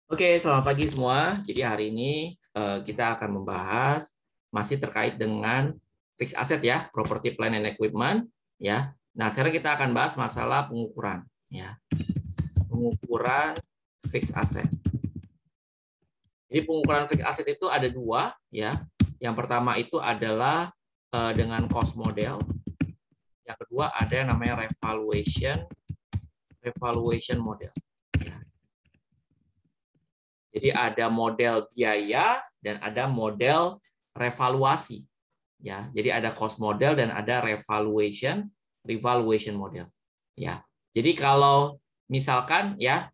Oke, selamat pagi semua. Jadi hari ini kita akan membahas masih terkait dengan fixed asset ya, property plant and equipment ya. Nah, sekarang kita akan bahas masalah pengukuran ya. Pengukuran fixed asset. Jadi pengukuran fixed asset itu ada dua ya. Yang pertama itu adalah dengan cost model. Yang kedua ada yang namanya revaluation model. Ya. Jadi ada model biaya dan ada model revaluasi. Ya, jadi ada cost model dan ada revaluation model. Ya, jadi kalau misalkan ya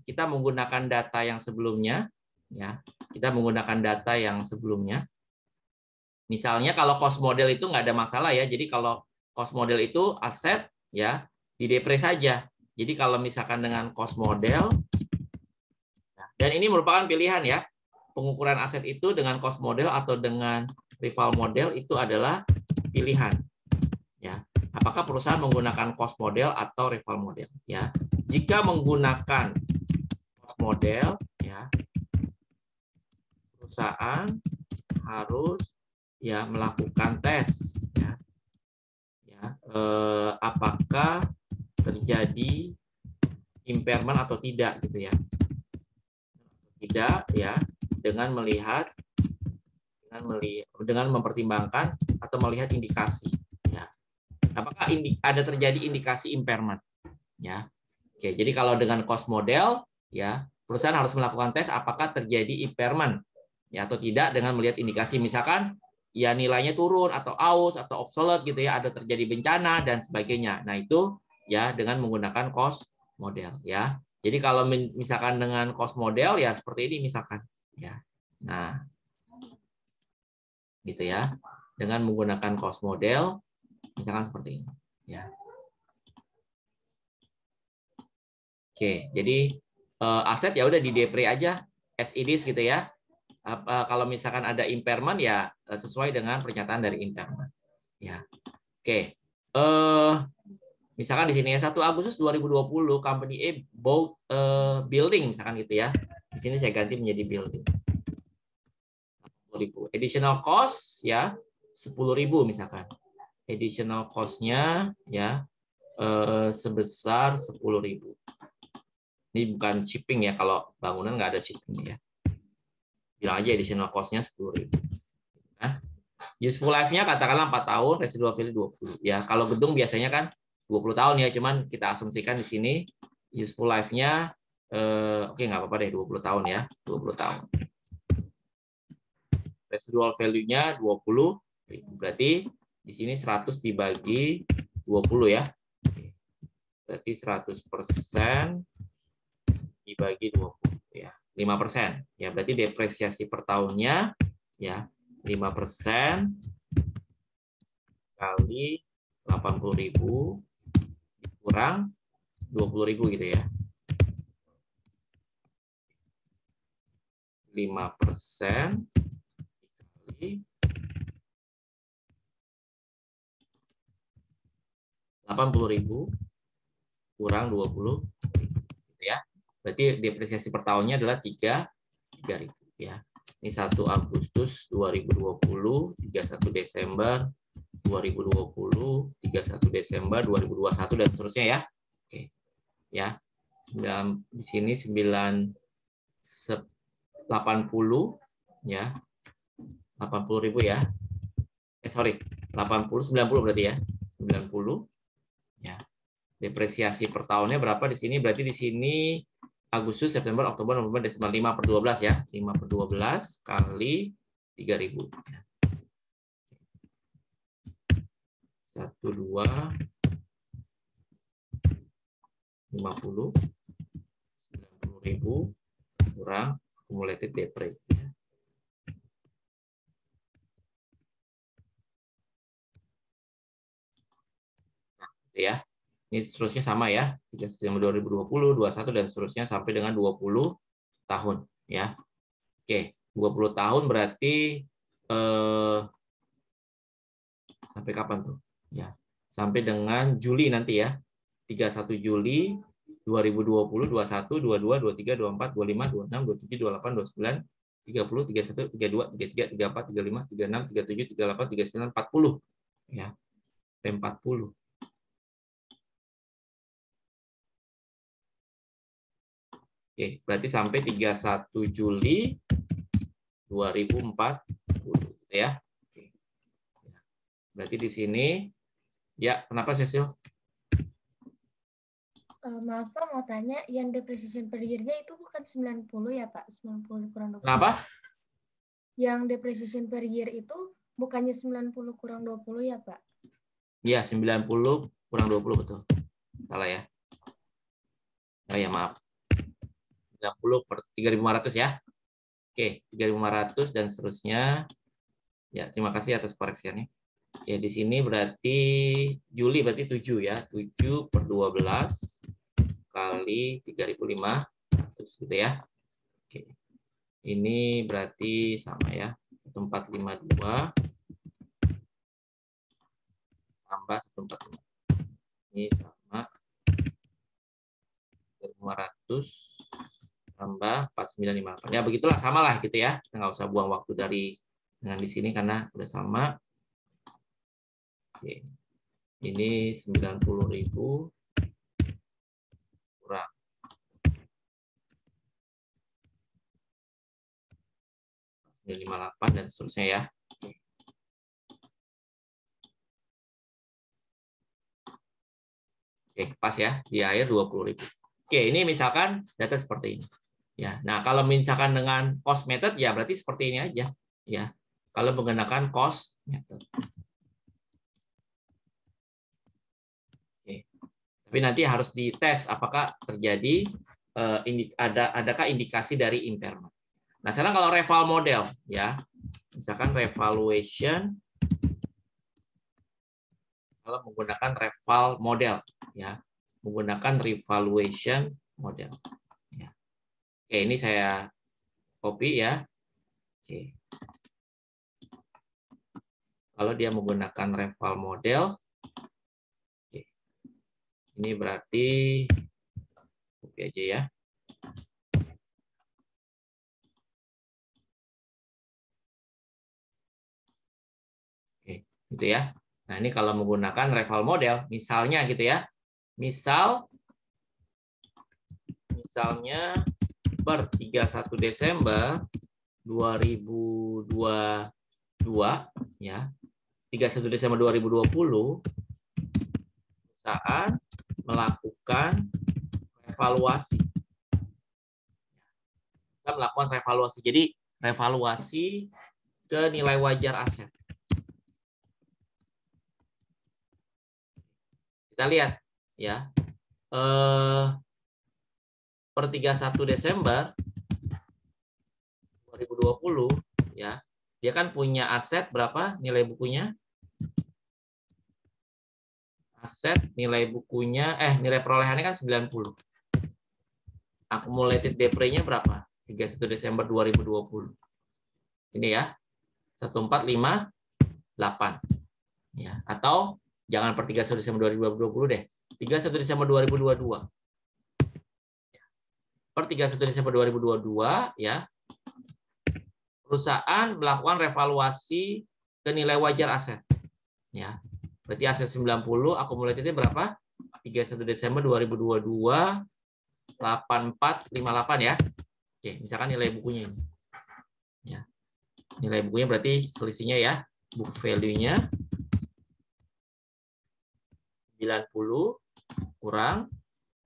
kita menggunakan data yang sebelumnya, ya kita menggunakan data yang sebelumnya. Misalnya kalau cost model itu nggak ada masalah ya. Jadi kalau cost model itu aset ya di depres saja. Jadi kalau misalkan dengan cost model. Dan ini merupakan pilihan ya. Pengukuran aset itu dengan cost model atau dengan rival model itu adalah pilihan. Ya. Apakah perusahaan menggunakan cost model atau rival model? Ya. Jika menggunakan cost model, ya, perusahaan harus ya melakukan tes. Ya. Ya. Apakah terjadi impairment atau tidak gitu ya? Tidak ya, dengan mempertimbangkan atau melihat indikasi ya. Apakah ada terjadi indikasi impairment ya. Oke, jadi kalau dengan cost model ya, perusahaan harus melakukan tes apakah terjadi impairment ya atau tidak dengan melihat indikasi, misalkan ya nilainya turun atau aus atau obsolete gitu ya, ada terjadi bencana dan sebagainya. Nah, itu ya dengan menggunakan cost model ya. Jadi kalau misalkan dengan cost model ya seperti ini misalkan ya. Nah, gitu ya. Dengan menggunakan cost model misalkan seperti ini ya. Oke, jadi aset ya udah di depre aja as it is gitu ya. Kalau misalkan ada impairment ya sesuai dengan pernyataan dari impairment. Ya. Oke. Misalkan di sini ya 1 Agustus 2020 company A bought building misalkan gitu ya. Di sini saya ganti menjadi building. 10.000. Additional cost ya 10.000 misalkan. Additional cost-nya ya sebesar 10.000. Ini bukan shipping ya, kalau bangunan nggak ada shipping ya. Bilang aja additional cost-nya 10.000. Nah, useful life-nya katakanlah 4 tahun, residual value 20. Ya, kalau gedung biasanya kan 20 tahun ya, cuman kita asumsikan di sini useful life-nya oke nggak apa-apa deh 20 tahun ya, 20 tahun. Residual value-nya 20. Berarti di sini 100 dibagi 20 ya. Berarti 100% dibagi 20 ya. 5%. Ya, berarti depresiasi per tahunnya ya 5% kali 80.000 dikurang 20.000 gitu ya. 5% dikali 80.000 kurang 20.000 gitu ya. Berarti depresiasi per tahunnya adalah 3.000 ya. Ini 1 Agustus 2020, 31 Desember 2020, 31 Desember 2021 dan seterusnya ya. Oke. Ya. Di sini 80 ya. 80.000 ya. Sorry. 90 berarti ya. 90 ya. Depresiasi per tahunnya berapa di sini? Berarti di sini Agustus, September, Oktober, November, Desember 5 per 12 ya. 5 per 12 kali 3.000. 1, 2, 50, 90.000 kurang accumulated depre. Nah, ya. Ini seterusnya sama ya. 3 September 2020, 21 dan seterusnya sampai dengan 20 tahun ya. Oke, 20 tahun berarti sampai kapan tuh? Ya. Sampai dengan Juli nanti ya. 31 Juli 2020, 21, 22, 23, 24, 25, 26, 27, 28, 29, 30, 31, 32, 33, 34, 35, 36, 37, 38, 39, 40. Ya, sampai 40. Oke, berarti sampai 31 Juli 2040 ya. Oke. Berarti di sini ya, kenapa Cecil? Maaf Pak, mau tanya, yang depreciation per year-nya itu bukan 90 ya Pak? 90 kurang 20. Kenapa? Yang depreciation per year itu bukannya 90 kurang 20 ya Pak? Iya, 90 kurang 20 betul. Salah ya. Oh ya, maaf. 90 per 3.500 ya. Oke, 3.500 dan seterusnya. Ya, terima kasih atas koreksiannya. Oke, di sini berarti Juli berarti 7 ya. 7 per 12 kali 3.500 gitu ya. Oke. Ini berarti sama ya. 1452 tambah 145. Ini sama 500 tambah 4958. Ya begitulah, samalah gitu ya. Kita nggak usah buang waktu dengan di sini karena udah sama. Oke. Ini 90.000 kurang 958 dan seterusnya ya. Oke, pas ya. Di akhir 20.000. Oke, ini misalkan data seperti ini. Ya, nah kalau misalkan dengan cost method ya berarti seperti ini aja. Ya, kalau menggunakan cost method. Oke. Tapi nanti harus dites apakah terjadi adakah indikasi dari impairment. Nah, sekarang kalau reval model ya. Misalkan revaluation kalau menggunakan reval model ya. Menggunakan revaluation model. Ya. Oke, ini saya copy ya. Oke. Kalau dia menggunakan reval model, oke. Ini berarti copy aja ya. Oke, gitu ya. Nah, ini kalau menggunakan reval model, misalnya gitu ya. Misalnya per 31 Desember 2022 ya. 31 Desember 2020 perusahaan melakukan revaluasi. Kita melakukan revaluasi. Jadi revaluasi ke nilai wajar aset. Kita lihat ya. Per 31 Desember 2020 ya. Dia kan punya aset berapa nilai bukunya? Aset nilai bukunya nilai perolehannya kan 90. Accumulated depre-nya berapa? 31 Desember 2020. Ini ya. 1458. Ya, atau jangan per 31 Desember 2020 deh. 31 Desember 2022. Per 31 Desember 2022 ya. Perusahaan melakukan revaluasi ke nilai wajar aset. Ya. Berarti aset 90, akumulatifnya berapa? 31 Desember 2022 8458 ya. Oke, misalkan nilai bukunya ini. Ya. Nilai bukunya berarti selisihnya ya. Book value-nya 90 kurang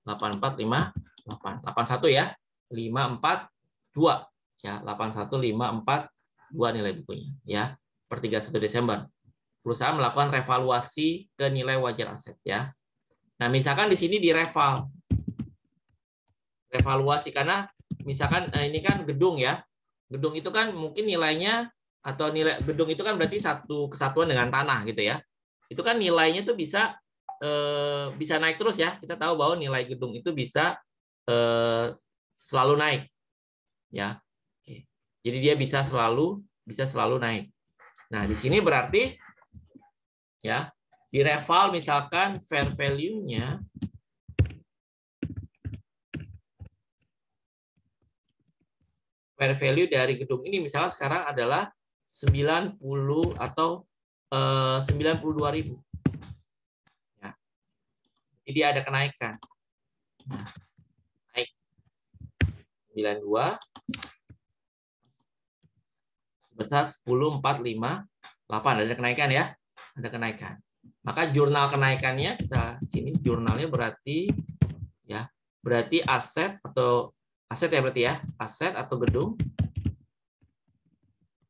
8458. 81 ya. 542 ya. 81542 nilai bukunya ya. Per 31 Desember. Perusahaan melakukan revaluasi ke nilai wajar aset ya. Nah, misalkan di sini direval. Revaluasi karena misalkan ini kan gedung ya. Gedung itu kan mungkin nilainya atau nilai gedung itu kan berarti satu kesatuan dengan tanah gitu ya. Itu kan nilainya tuh bisa naik terus ya. Kita tahu bahwa nilai gedung itu bisa selalu naik. Ya. Oke. Jadi dia bisa selalu naik. Nah, di sini berarti ya, di reval misalkan fair value-nya fair value dari gedung ini misalnya sekarang adalah 90 atau 92.000. Ya. Jadi dia ada kenaikan. Nah, naik 92 sebesar 10.458. Ada kenaikan ya. Ada kenaikan. Maka jurnal kenaikannya kita sini jurnalnya berarti ya, berarti aset atau aset ya berarti ya, aset atau gedung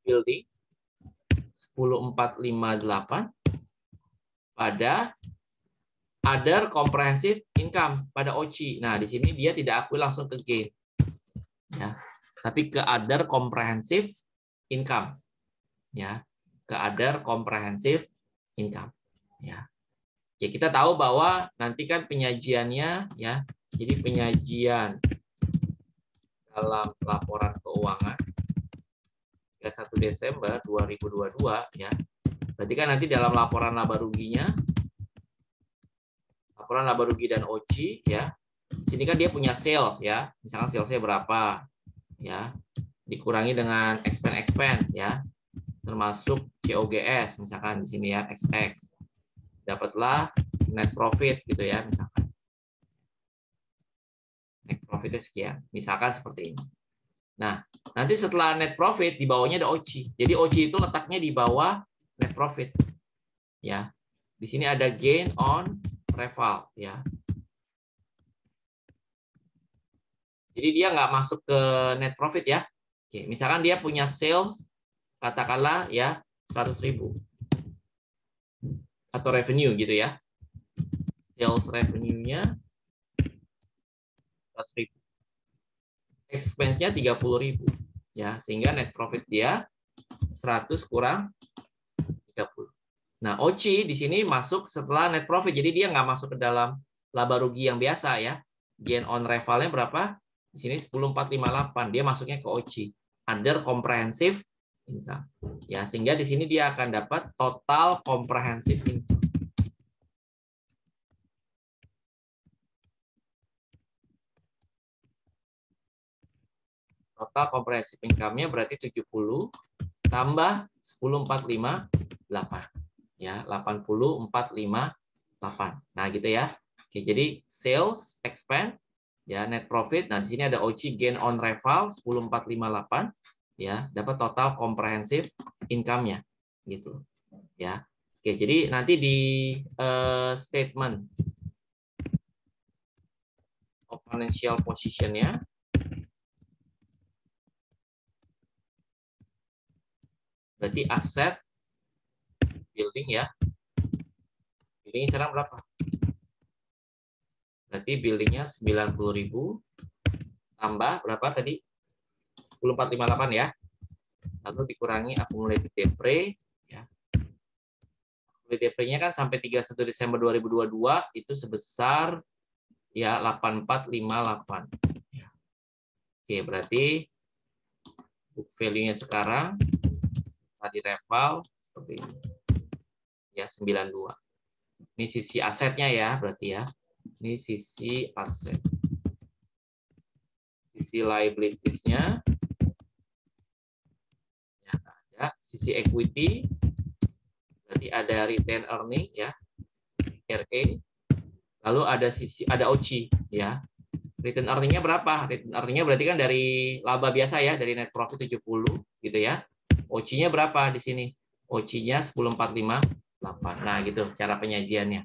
building 10.458 pada other comprehensive income pada OCI. Nah, di sini dia tidak akui langsung ke gain. Ya. Tapi ke other comprehensive income. Ya. Ke other comprehensive income. Ya. Ya, kita tahu bahwa nanti kan penyajiannya ya. Jadi penyajian dalam laporan keuangan 1 Desember 2022 ya. Berarti kan nanti dalam laporan laba ruginya, laporan laba rugi dan OCI ya. Sini kan dia punya sales ya. Misalkan salesnya berapa ya. Dikurangi dengan expense ya. Termasuk COGS misalkan di sini ya, XX. Dapatlah net profit gitu ya misalkan. Net profitnya sekian. Misalkan seperti ini. Nah, nanti setelah net profit di bawahnya ada OCI. Jadi OCI itu letaknya di bawah net profit. Ya. Di sini ada gain on reval ya. Jadi dia nggak masuk ke net profit ya. Oke, misalkan dia punya sales katakanlah ya 100.000 atau revenue gitu ya. Sales revenue-nya 100.000. Expense-nya 30.000 ya, sehingga net profit dia 100 kurang 30. Nah, OCI di sini masuk setelah net profit. Jadi dia nggak masuk ke dalam laba rugi yang biasa ya. Gain on reval-nya berapa? Di sini 10.458. Dia masuknya ke OCI, under comprehensive income. Ya, sehingga di sini dia akan dapat total comprehensive income. Total comprehensive income-nya berarti 70 tambah 10.458. Ya, 80.458. Nah, gitu ya. Oke, jadi sales, expense, ya, net profit. Nah, di sini ada OCI gain on reval 10.458, ya, dapat total comprehensive income-nya, gitu. Ya. Oke, jadi nanti di statement of financial position-nya berarti aset building ya. Building sekarang berapa? Berarti buildingnya 90.000 tambah berapa tadi? 10.458 ya. Lalu dikurangi accumulated depre ya. Accumulated depre-nya kan sampai 31 Desember 2022 itu sebesar ya 8458 ya. Oke, berarti book value-nya sekarang tadi reval seperti ini. Ya, 92. Ini sisi asetnya ya, berarti ya. Ini sisi aset. Sisi liabilities-nya ya, ada sisi equity berarti ada retain earning ya, RE. Lalu ada OCI ya. Retain earning-nya berapa? Retain earning-nya berarti kan dari laba biasa ya, dari net profit 70 gitu ya. OCI-nya berapa di sini? OCI-nya 10.458. Nah, gitu cara penyajiannya.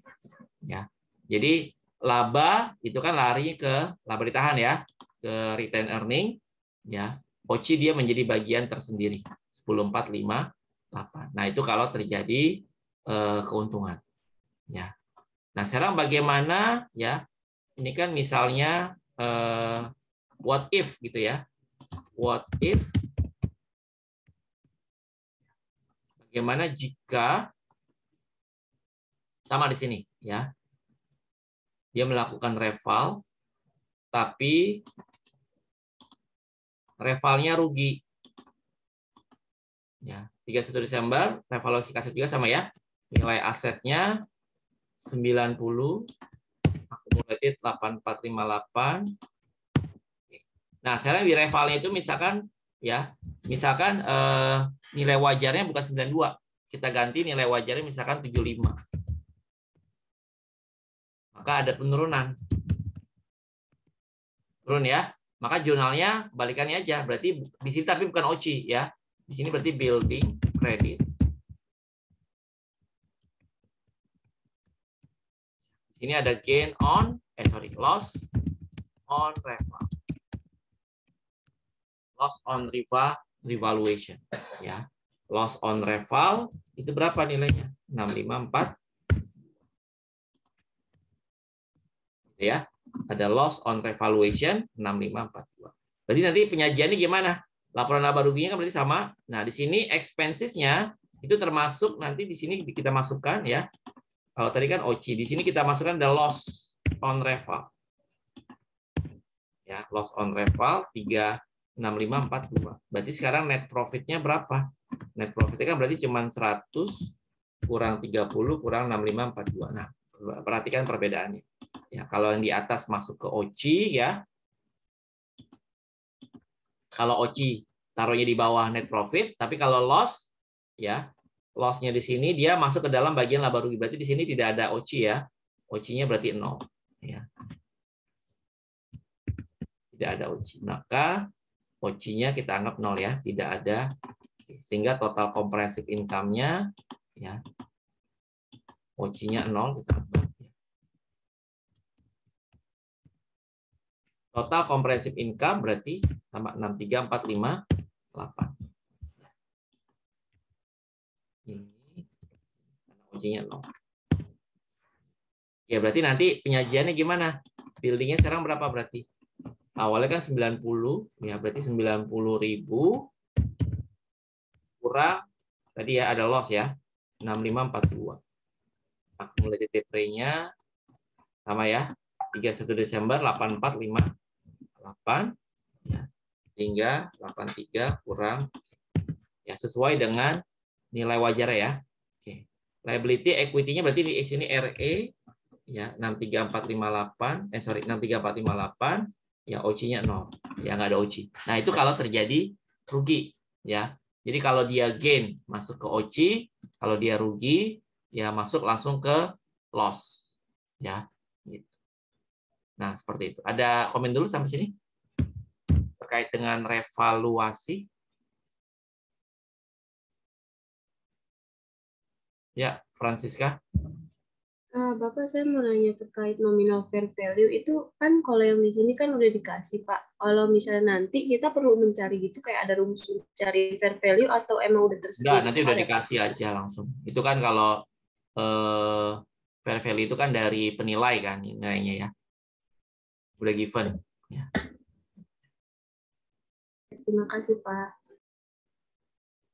Ya. Jadi laba itu kan lari ke laba ditahan ya, ke retain earning ya. OCI dia menjadi bagian tersendiri 10.458. Nah, itu kalau terjadi keuntungan. Ya. Nah, sekarang bagaimana ya? Ini kan misalnya what if gitu ya. What if bagaimana jika sama di sini ya. Dia melakukan reval tapi revalnya rugi. Ya, 31 Desember revaluasi aset juga sama ya. Nilai asetnya 90, accumulated 8458. Nah, sekarang di revalnya itu misalkan ya. Misalkan nilai wajarnya bukan 92. Kita ganti nilai wajarnya misalkan 75. Maka ada penurunan. Turun ya. Maka jurnalnya balikannya aja. Berarti di sini tapi bukan OCI ya. Di sini berarti building credit. Di sini ada gain on, loss on reval. Loss on revaluation ya. Loss on reval itu berapa nilainya? 654. Ya. Ada loss on revaluation 6542. Berarti nanti penyajiannya gimana? Laporan laba ruginya kan berarti sama. Nah, di sini expenses-nya itu termasuk nanti di sini kita masukkan ya. Kalau tadi kan OCI, di sini kita masukkan ada loss on reval. Ya, loss on reval 36542. Berarti sekarang net profit-nya berapa? Net profit-nya kan berarti cuma 100 kurang 30 kurang 6542. Nah, perhatikan perbedaannya. Ya, kalau yang di atas masuk ke OCI ya. Kalau OCI taruhnya di bawah net profit, tapi kalau loss ya, loss-nya di sini dia masuk ke dalam bagian laba rugi. Berarti di sini tidak ada OCI ya. OCI-nya berarti 0 ya. Tidak ada OCI. Maka OCI-nya kita anggap 0 ya, tidak ada. Sehingga total comprehensive income-nya ya. OCI-nya 0 kita anggap. Total comprehensive income berarti sama 63458. Ini OCI-nya 0. Ya berarti nanti penyajiannya gimana? Buildingnya sekarang berapa berarti? Awalnya kan 90, ya berarti 90.000 kurang tadi ya ada loss ya 6542. Accumulated rate-nya sama ya 31 Desember 8458 ya, hingga 83 kurang ya sesuai dengan nilai wajar ya. Oke. Liability equity-nya berarti di sini RE ya 63458 63458 ya OCI-nya 0 ya nggak ada OCI. Nah itu kalau terjadi rugi ya. Jadi kalau dia gain masuk ke OCI, kalau dia rugi ya masuk langsung ke loss ya. Gitu. Nah seperti itu. Ada komen dulu sampai sini terkait dengan revaluasi. Ya, Francisca. Bapak, saya mau nanya terkait nominal fair value itu kan kalau yang di sini kan udah dikasih Pak. Kalau misalnya nanti kita perlu mencari gitu kayak ada rumus untuk cari fair value atau emang udah tersedia? Enggak, nanti udah dikasih aja langsung. Itu kan kalau fair value itu kan dari penilai kan nilainya ya. Udah given. Ya. Terima kasih Pak.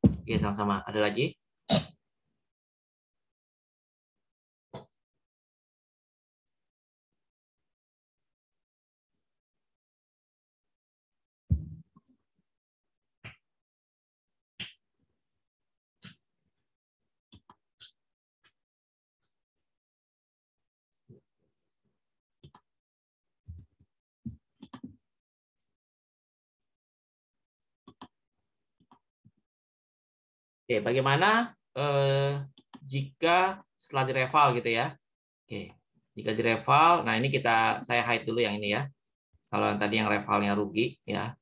Oke, sama-sama. Ada lagi? Oke, bagaimana jika setelah direval gitu ya? Oke, jika direval, nah ini saya hide dulu yang ini ya. Kalau yang tadi yang revalnya rugi ya.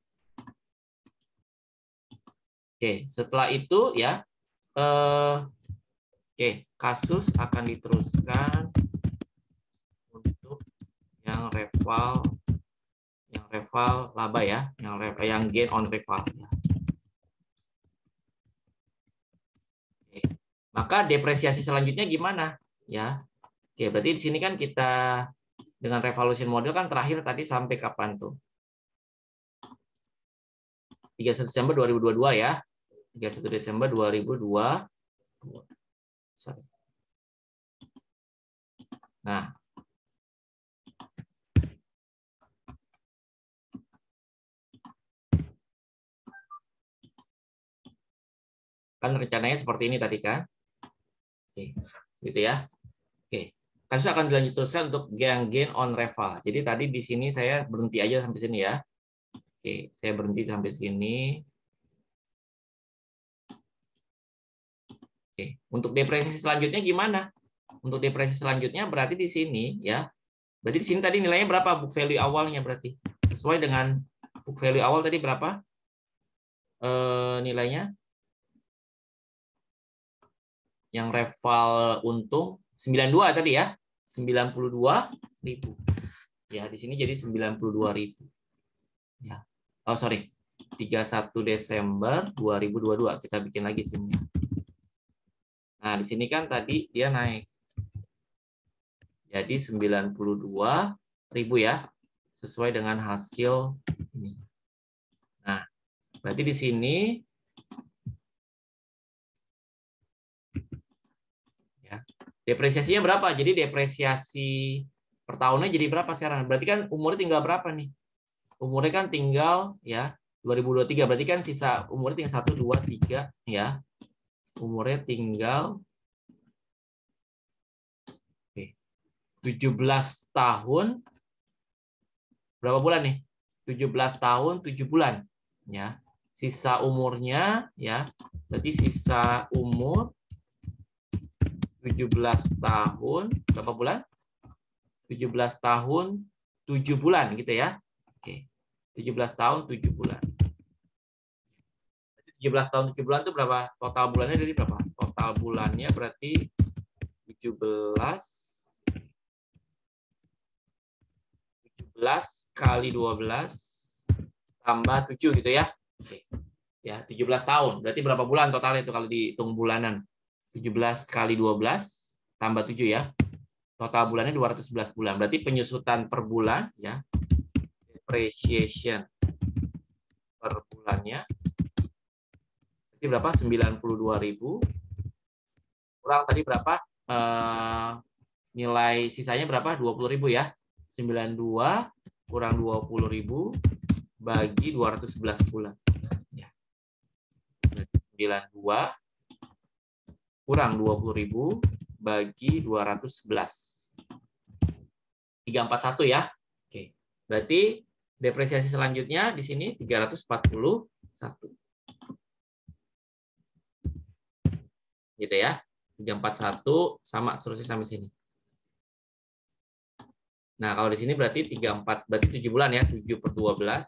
Oke, setelah itu ya, oke, kasus akan diteruskan untuk yang reval laba ya, yang gain on reval. Ya. Oke. Maka depresiasi selanjutnya gimana? Ya, oke, berarti di sini kan kita dengan revaluation model kan terakhir tadi sampai kapan tuh? 31 Desember 2022 ya. 31 Desember 2022. Sorry. Nah, kan rencananya seperti ini tadi kan? Oke, gitu ya. Oke, kasus akan dilanjutkan untuk gain on reval. Jadi tadi di sini saya berhenti aja sampai sini ya. Oke, saya berhenti sampai sini. Oke, untuk depresiasi selanjutnya gimana? Untuk depresiasi selanjutnya berarti di sini ya. Berarti di sini tadi nilainya berapa book value awalnya berarti? Sesuai dengan book value awal tadi berapa? Nilainya? Yang reval untung 92 tadi ya. 92.000. Ya, di sini jadi 92.000. Ya. Oh, sorry. 31 Desember 2022. Kita bikin lagi sini. Nah, di sini kan tadi dia naik. Jadi 92.000 ya. Sesuai dengan hasil ini. Nah, berarti di sini ya, depresiasinya berapa? Jadi depresiasi per tahunnya jadi berapa sekarang? Berarti kan umurnya tinggal berapa nih? Umurnya kan tinggal ya 2023. Berarti kan sisa umurnya tinggal 1, 2, 3 ya. Umurnya tinggal 17 tahun. Berapa bulan nih? 17 tahun 7 bulan ya. Sisa umurnya ya. Berarti sisa umur 17 tahun berapa bulan? 17 tahun 7 bulan gitu ya. Oke. 17 tahun 7 bulan. 17 tahun 7 bulan itu berapa? Total bulannya dari berapa? Total bulannya berarti 17 kali 12 tambah 7 gitu ya. Oke. Ya, 17 tahun. Berarti berapa bulan totalnya itu kalau dihitung bulanan? 17 kali 12 tambah 7 ya. Total bulannya 211 bulan. Berarti penyusutan per bulan ya. Depreciation per bulannya. Berarti berapa? 92.000. Kurang tadi berapa? Nilai sisanya berapa? 20.000 ya. 92 kurang 20.000 bagi 211 bulan. Ya. 92 kurang 20.000 bagi 211. 341 ya. Oke. Berarti depresiasi selanjutnya di sini 341. Gitu ya. 341 sama seterusnya sampai sini. Nah, kalau di sini berarti 34, berarti 7 bulan ya, 7 per 12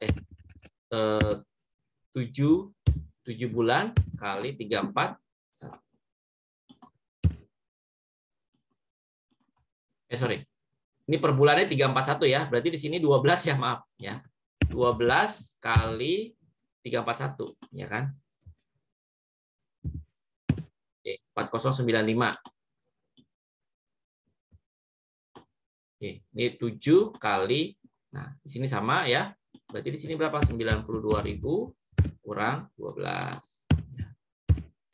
7 bulan kali 34. Sorry. Ini per bulannya 341 ya. Berarti di sini 12 ya, maaf ya. 12 kali 341 ya kan? Oke, 4095. Oke, ini 7 kali. Nah, di sini sama ya. Berarti di sini berapa? 92.000 kurang 12.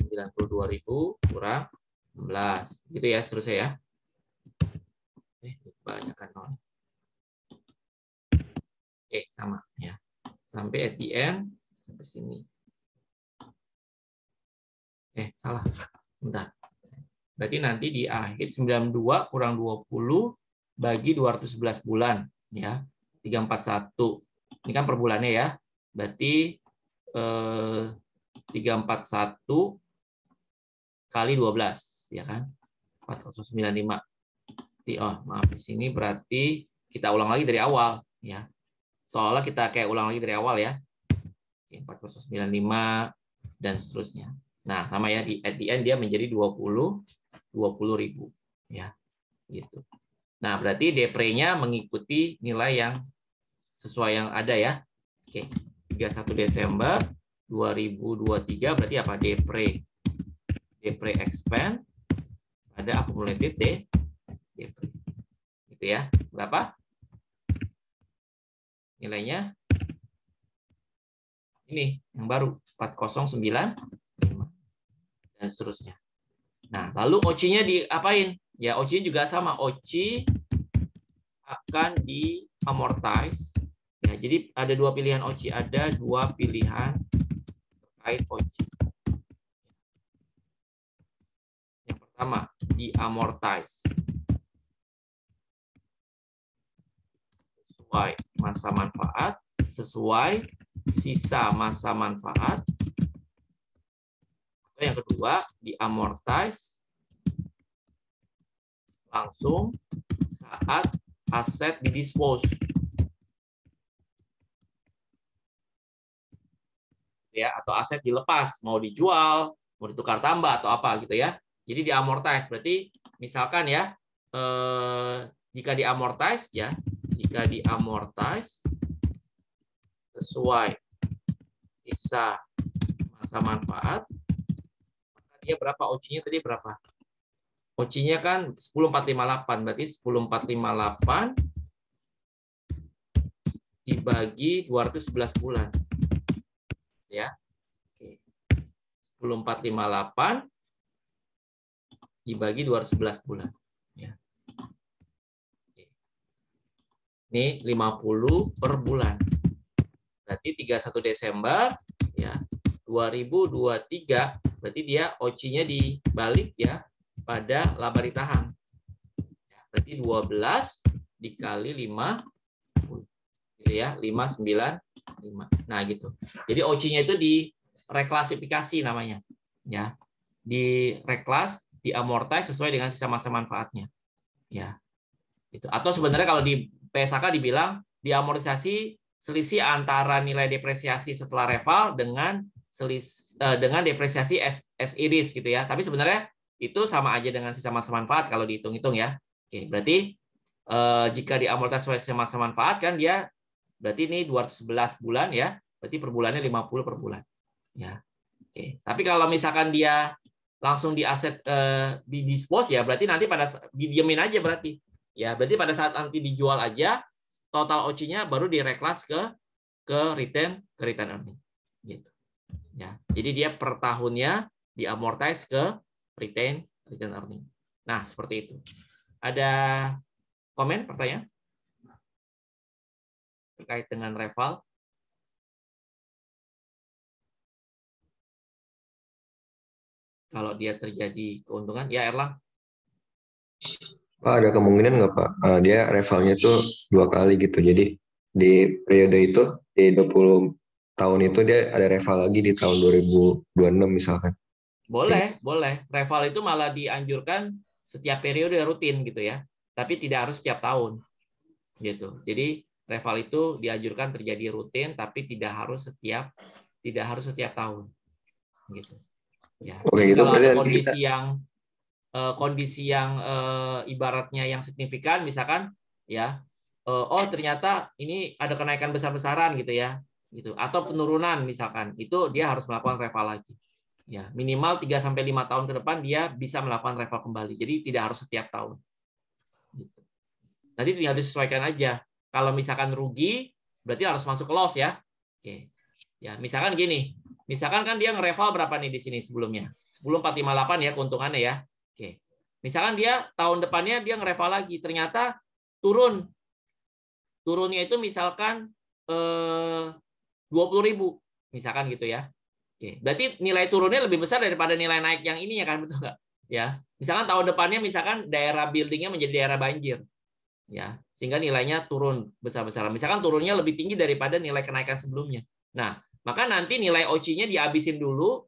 92.000 kurang 16. Gitu ya seterusnya ya. Banyakkan nol. Oke, sama ya. Sampai at the end sampai sini. Salah. Bentar. Berarti nanti di akhir 92 kurang 20 bagi 211 bulan ya. 341. Ini kan per bulannya ya. Berarti 341 kali 12 ya kan? 4095. Oh, maaf di sini berarti kita ulang lagi dari awal ya. Seolah kita kayak ulang lagi dari awal ya. 4095 dan seterusnya. Nah, sama ya di at the end dia menjadi 20.000 ya. Gitu. Nah, berarti depre-nya mengikuti nilai yang sesuai yang ada ya. Oke. 31 Desember 2023 berarti apa? Depre expand pada accumulated depre. Gitu ya. Berapa? Nilainya ini yang baru 4095 dan seterusnya. Nah, lalu OC-nya diapain? Ya, OC juga sama. OC akan di amortize. Ya, jadi ada dua pilihan OC, ada dua pilihan terkait OC. Yang pertama, di amortize. Sesuai masa manfaat, sesuai sisa masa manfaat Yang kedua, di amortize langsung saat aset di dispose. Ya, atau aset dilepas, mau dijual, mau ditukar tambah atau apa gitu ya. Jadi di amortize berarti misalkan ya, jika di amortize ya, jika di amortize sesuai sisa masa manfaat, maka dia berapa OC-nya tadi berapa? OC-nya kan 10458, berarti 10458 dibagi 211 bulan. Ya. Oke. 10458 dibagi 211 bulan. Ya. Oke. Ini 50 per bulan. Berarti 31 Desember ya 2023, berarti dia OC-nya dibalik ya pada laba ditahan. Ya, berarti 12 dikali 5 gitu ya, 595. Nah, gitu. Jadi OC-nya itu direklasifikasi namanya. Ya. Direklas, diamortize sesuai dengan sisa masa manfaatnya. Ya. Gitu. Atau sebenarnya kalau di PSAK dibilang diamortisasi selisih antara nilai depresiasi setelah reval dengan depresiasi as iris gitu ya. Tapi sebenarnya itu sama aja dengan sisa masa manfaat kalau dihitung-hitung ya. Oke, berarti jika diamortisasi sesuai sisa masa manfaat kan dia berarti ini 211 bulan ya. Berarti per bulannya 50 per bulan. Ya. Oke. Tapi kalau misalkan dia langsung di aset di dispose ya berarti nanti pada didiemin aja berarti. Ya, berarti pada saat nanti dijual aja total OC-nya baru direklas ke return earning. Gitu. Ya. Jadi dia per tahunnya diamortize ke return earning. Nah, seperti itu. Ada komen, pertanyaan? Terkait dengan reval? Kalau dia terjadi keuntungan, ya Erlang? Pak, ada kemungkinan nggak Pak? Dia revalnya tuh 2 kali gitu. Jadi di periode itu, di 20 tahun itu dia ada reval lagi di tahun 2026 misalkan. Boleh, boleh. Reval itu malah dianjurkan setiap periode rutin gitu ya. Tapi tidak harus setiap tahun. Gitu. Jadi reval itu dianjurkan terjadi rutin tapi tidak harus setiap tahun. Gitu. Ya. Oke, Jadi gitu. kalau Berarti ada nanti kita kondisi yang ibaratnya yang signifikan misalkan ya oh ternyata ini ada kenaikan besar-besaran gitu ya gitu atau penurunan misalkan itu dia harus melakukan reval lagi ya minimal 3 sampai 5 tahun ke depan dia bisa melakukan reval kembali jadi tidak harus setiap tahun gitu. Nanti tinggal disesuaikan aja kalau misalkan rugi berarti harus masuk ke loss ya. Oke ya misalkan gini misalkan kan dia ngereval berapa nih di sini sebelumnya 10458 ya keuntungannya ya. Oke. Misalkan dia tahun depannya dia ngereval lagi, ternyata turun. Turunnya itu misalkan 20.000, misalkan gitu ya. Oke. Berarti nilai turunnya lebih besar daripada nilai naik yang ini ya kan, betul nggak? Ya. Misalkan tahun depannya misalkan daerah buildingnya menjadi daerah banjir. Ya, sehingga nilainya turun besar-besaran. Misalkan turunnya lebih tinggi daripada nilai kenaikan sebelumnya. Nah, maka nanti nilai OC-nya dihabisin dulu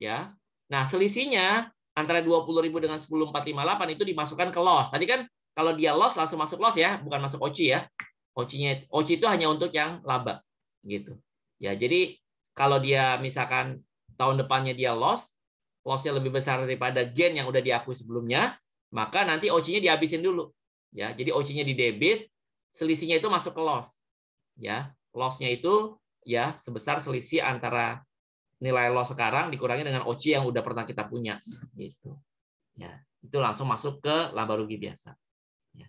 ya. Nah, selisihnya antara 20.000 dengan 10458 itu dimasukkan ke loss. Tadi kan kalau dia loss langsung masuk loss ya, bukan masuk OC ya. OC itu hanya untuk yang laba gitu. Ya, jadi kalau dia misalkan tahun depannya dia loss-nya lebih besar daripada gain yang udah diakui sebelumnya, maka nanti OC-nya dihabisin dulu. Ya, jadi OC-nya di debit, selisihnya itu masuk ke loss. Ya, loss-nya itu ya sebesar selisih antara nilai loss sekarang dikurangi dengan OC yang udah pernah kita punya gitu. Ya, itu langsung masuk ke laba rugi biasa. Ya.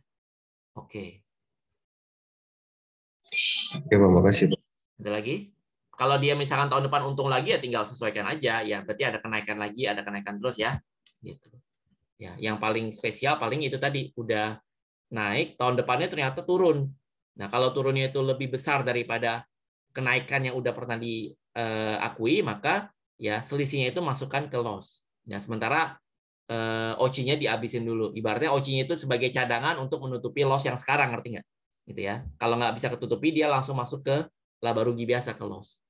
Oke. Oke, Pak, makasih. Ada lagi? Kalau dia misalkan tahun depan untung lagi ya tinggal sesuaikan aja ya. Berarti ada kenaikan lagi, ada kenaikan terus ya. Gitu. Ya, yang paling spesial paling itu tadi udah naik, tahun depannya ternyata turun. Nah, kalau turunnya itu lebih besar daripada kenaikan yang udah pernah diakui, maka ya selisihnya itu masukkan ke loss. Ya, sementara OC-nya dihabisin dulu. Ibaratnya OC-nya itu sebagai cadangan untuk menutupi loss yang sekarang, ngerti nggak? Gitu ya. Kalau nggak bisa ketutupi, dia langsung masuk ke laba rugi biasa ke loss.